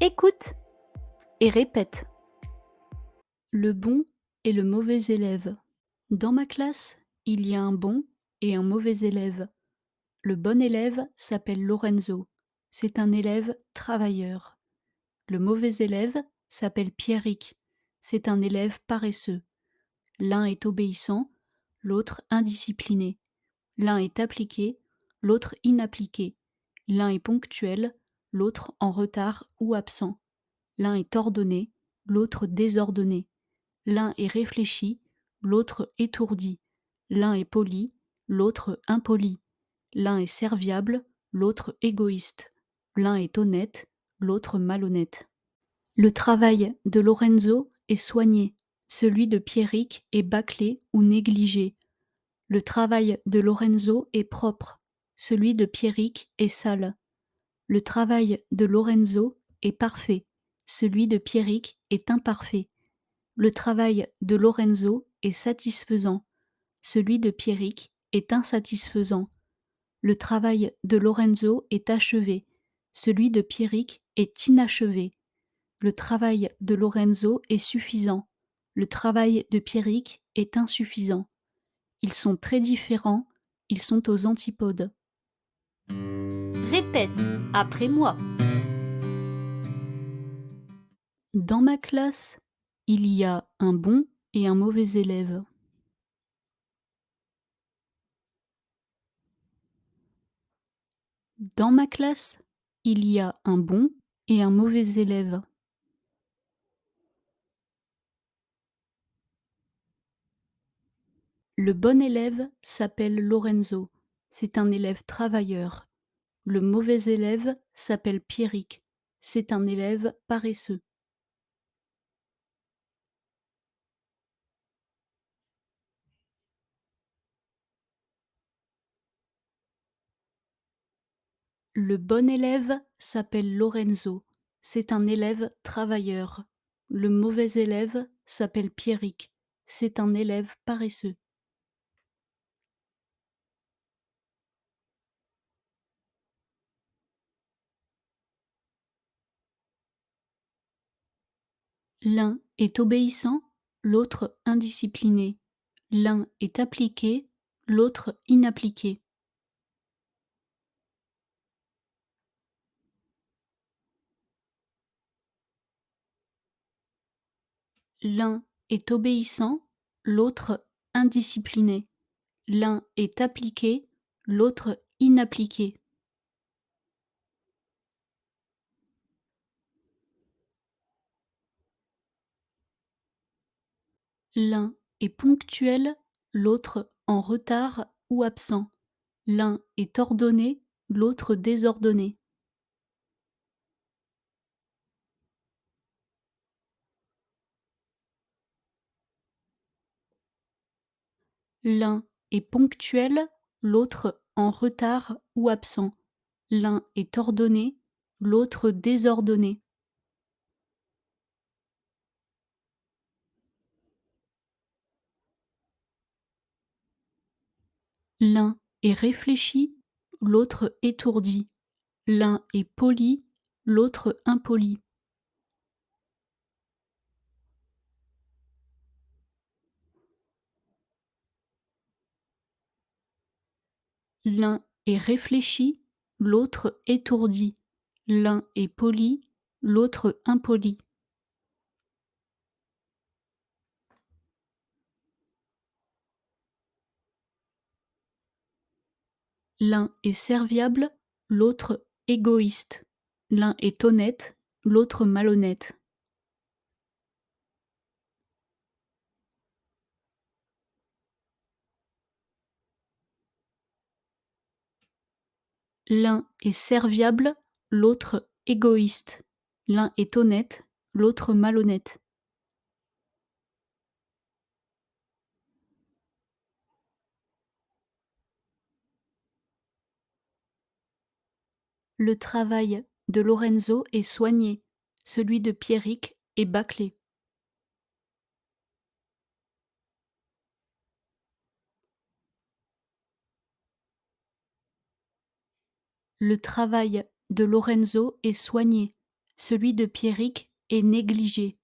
Écoute et répète. Le bon et le mauvais élève. Dans ma classe, il y a un bon et un mauvais élève. Le bon élève s'appelle Lorenzo. C'est un élève travailleur. Le mauvais élève s'appelle Pierrick. C'est un élève paresseux. L'un est obéissant, l'autre indiscipliné. L'un est appliqué, l'autre inappliqué. L'un est ponctuel, l'autre en retard ou absent. L'un est ordonné, l'autre désordonné. L'un est réfléchi, l'autre étourdi. L'un est poli, l'autre impoli. L'un est serviable, l'autre égoïste. L'un est honnête, l'autre malhonnête. Le travail de Lorenzo est soigné, celui de Pierrick est bâclé ou négligé. Le travail de Lorenzo est propre, celui de Pierrick est sale. Le travail de Lorenzo est parfait, celui de Pierrick est imparfait. Le travail de Lorenzo est satisfaisant, celui de Pierrick est insatisfaisant. Le travail de Lorenzo est achevé, celui de Pierrick est inachevé. Le travail de Lorenzo est suffisant, le travail de Pierrick est insuffisant. Ils sont très différents, ils sont aux antipodes. Répète après moi. Dans ma classe, il y a un bon et un mauvais élève. Dans ma classe, il y a un bon et un mauvais élève. Le bon élève s'appelle Lorenzo. C'est un élève travailleur. Le mauvais élève s'appelle Pierrick. C'est un élève paresseux. Le bon élève s'appelle Lorenzo. C'est un élève travailleur. Le mauvais élève s'appelle Pierrick. C'est un élève paresseux. L'un est obéissant, l'autre indiscipliné. L'un est appliqué, l'autre inappliqué. L'un est obéissant, l'autre indiscipliné. L'un est appliqué, l'autre inappliqué. L'un est ponctuel, l'autre en retard ou absent. L'un est ordonné, l'autre désordonné. L'un est ponctuel, l'autre en retard ou absent. L'un est ordonné, l'autre désordonné. L'un est réfléchi, l'autre étourdi. L'un est poli, l'autre impoli. L'un est réfléchi, l'autre étourdi. L'un est poli, l'autre impoli. L'un est serviable, l'autre égoïste. L'un est honnête, l'autre malhonnête. L'un est serviable, l'autre égoïste. L'un est honnête, l'autre malhonnête. Le travail de Lorenzo est soigné, celui de Pierrick est bâclé. Le travail de Lorenzo est soigné, celui de Pierrick est négligé.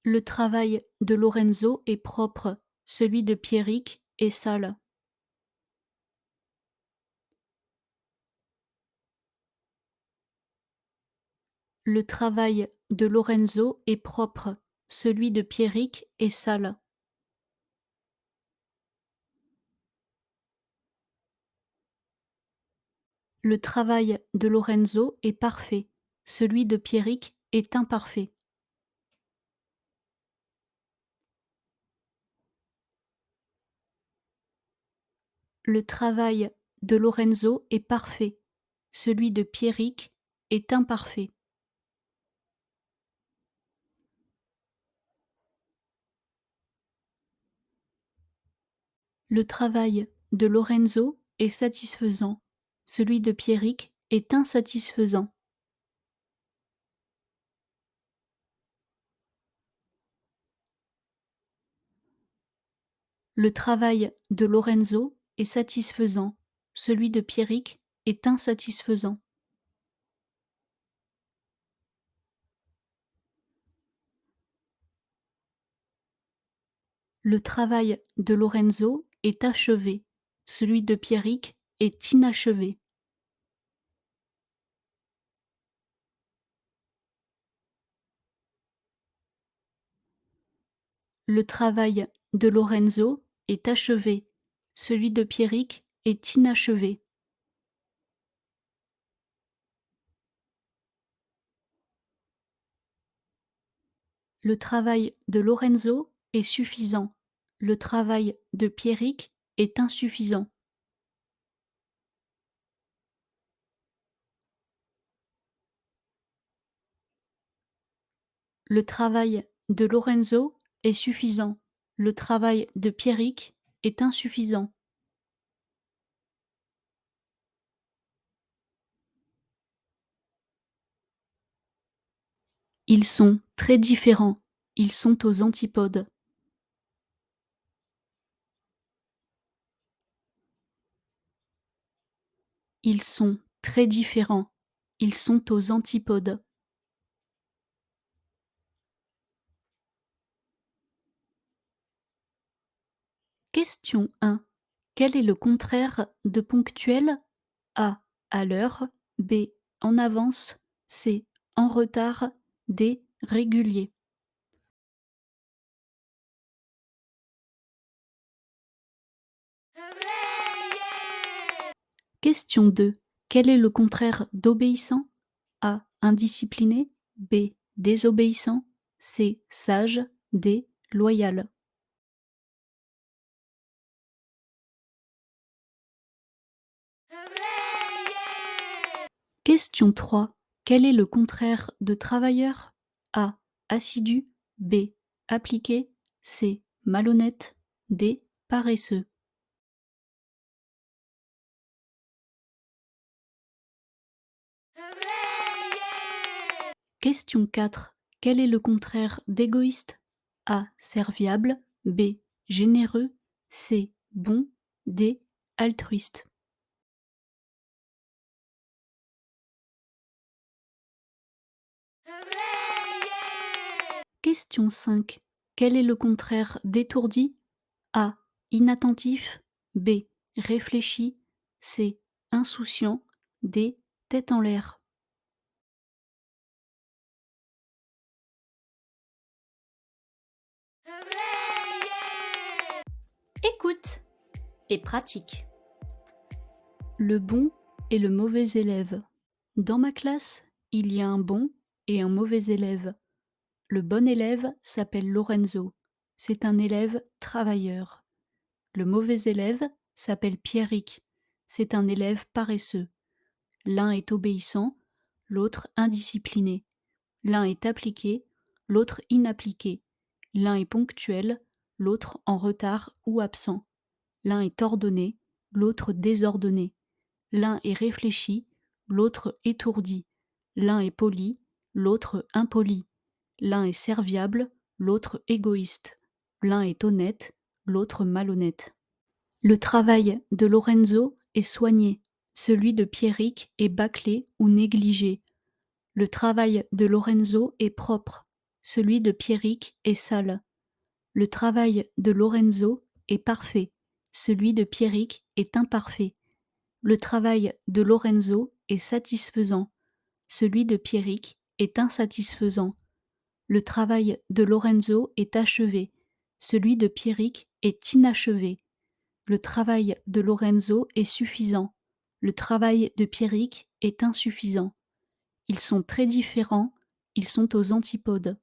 Le travail de Lorenzo est propre, celui de Pierrick est sale. Le travail de Lorenzo est propre, celui de Pierrick est sale. Le travail de Lorenzo est parfait, celui de Pierrick est imparfait. Le travail de Lorenzo est parfait, celui de Pierrick est imparfait. Le travail de Lorenzo est satisfaisant, celui de Pierrick est insatisfaisant. Le travail de Lorenzo est satisfaisant, celui de Pierrick est insatisfaisant. Le travail de Lorenzo est achevé, celui de Pierrick est inachevé. Le travail de Lorenzo est achevé, celui de Pierrick est inachevé. Le travail de Lorenzo est suffisant, le travail de Pierrick est insuffisant. Le travail de Lorenzo est suffisant, le travail de Pierrick est insuffisant. Ils sont très différents, ils sont aux antipodes. Ils sont très différents, ils sont aux antipodes. Question 1. Quel est le contraire de ponctuel? A. À l'heure. B. En avance. C. En retard. D. Régulier. Question 2. Quel est le contraire d'obéissant? A. Indiscipliné. B. Désobéissant. C. Sage. D. Loyal. Question 3. Quel est le contraire de travailleur? A. Assidu. B. Appliqué. C. Malhonnête. D. Paresseux. Question 4. Quel est le contraire d'égoïste? A. Serviable. B. Généreux. C. Bon. D. Altruiste. Question 5. Quel est le contraire d'étourdi? A. Inattentif. B. Réfléchi. C. Insouciant. D. Tête en l'air. Écoute et pratique. Le bon et le mauvais élève. Dans ma classe, il y a un bon et un mauvais élève. Le bon élève s'appelle Lorenzo. C'est un élève travailleur. Le mauvais élève s'appelle Pierrick. C'est un élève paresseux. L'un est obéissant, l'autre indiscipliné. L'un est appliqué, l'autre inappliqué. L'un est ponctuel, l'autre en retard ou absent. L'un est ordonné, l'autre désordonné. L'un est réfléchi, l'autre étourdi. L'un est poli, l'autre impoli. L'un est serviable, l'autre égoïste. L'un est honnête, l'autre malhonnête. Le travail de Lorenzo est soigné, celui de Pierrick est bâclé ou négligé. Le travail de Lorenzo est propre, celui de Pierrick est sale. Le travail de Lorenzo est parfait, celui de Pierrick est imparfait. Le travail de Lorenzo est satisfaisant, celui de Pierrick est insatisfaisant. Le travail de Lorenzo est achevé, celui de Pierrick est inachevé. Le travail de Lorenzo est suffisant, le travail de Pierrick est insuffisant. Ils sont très différents, ils sont aux antipodes.